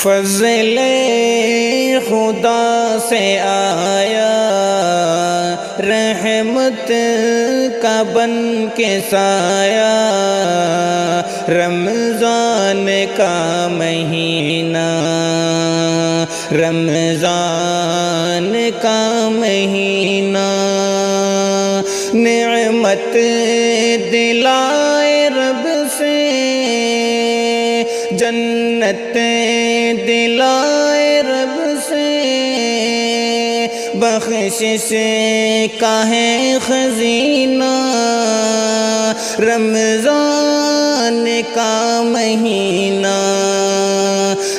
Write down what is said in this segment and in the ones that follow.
فضل خدا سے آیا رحمت کا بن کے سایہ، رمضان کا مہینہ، رمضان کا مہینہ، نعمت دلائے رب سے، جنت دلائے رب سے، بخشش کا ہے خزینہ، رمضان کا مہینہ،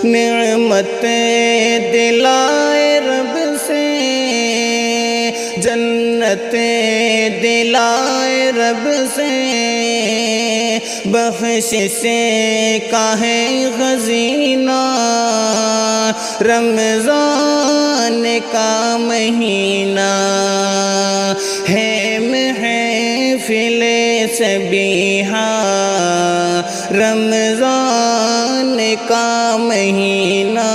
نعمت دلائے رب سے، جنت دلائے رب سے، بخشش کا ہے خزینہ، رمضان کا مہینہ، ہے محفل سبیحہ، رمضان کا مہینہ،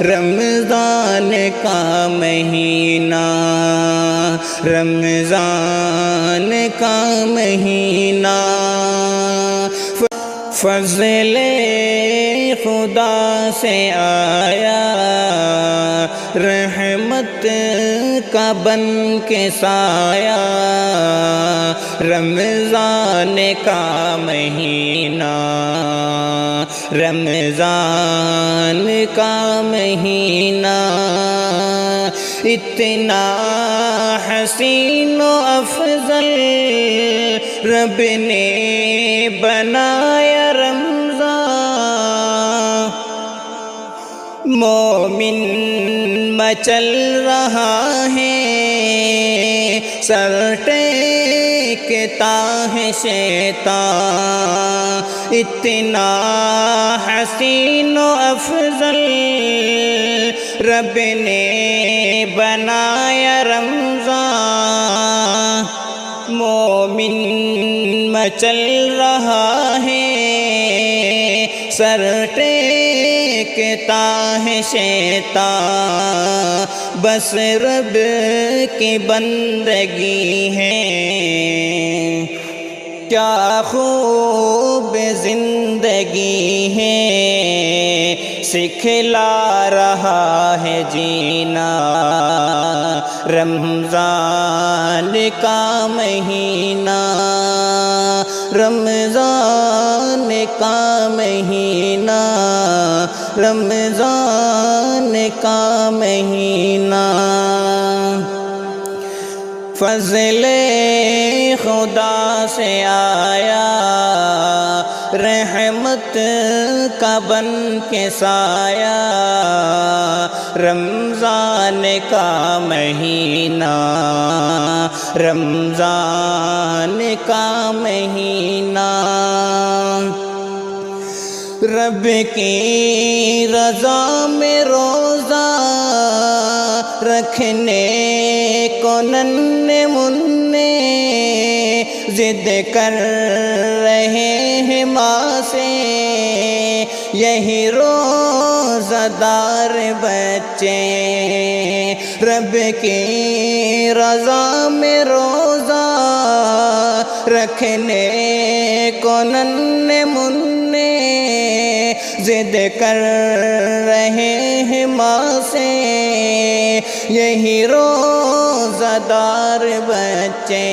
رمضان کا مہینہ، رمضان کا مہینہ، فضل خدا سے آیا رحمت کا بن کے سایہ، رمضان کا مہینہ، رمضان کا مہینہ، اتنا حسین و افضل رب نے بنایا رمضان، مومن مچل رہا ہے سر ٹیکتا ہے شیطان، اتنا حسین و افضل رب نے بنایا رمضان، مومن مچل رہا ہے سر ٹیکتا ہے شیطان، بس رب کی بندگی ہے، کیا خوب زندگی ہے، سکھلا رہا ہے جینا، رمضان کا مہینہ، رمضان کا مہینہ، رمضان کا مہینہ، فضل خدا سے آیا رحمت کا بن کے سایہ، رمضان کا مہینہ، رمضان کا مہینہ، رب کی رضا میں روزہ رکھنے کو ننھے مننے ضد کر رہے ہیں ماں سے، یہی روزہ دار بچے، رب کی رضا میں روزہ رکھنے کو ننھے مننے ضد کر رہے ہیں ماں سے، یہی روزہ دار بچے،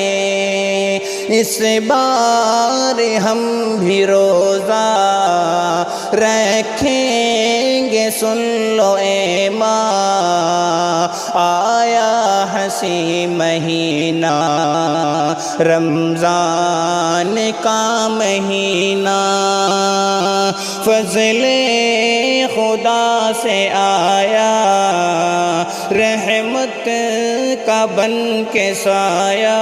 اس بار ہم بھی روزہ رکھیں گے، سن لو اے ماں، آیا ہنسی مہینہ، رمضان کا مہینہ، فضل خدا سے آیا رحمت کا بن کے سایہ،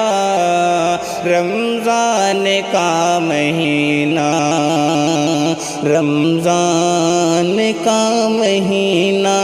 رمضان کا مہینہ، رمضان کا مہینہ۔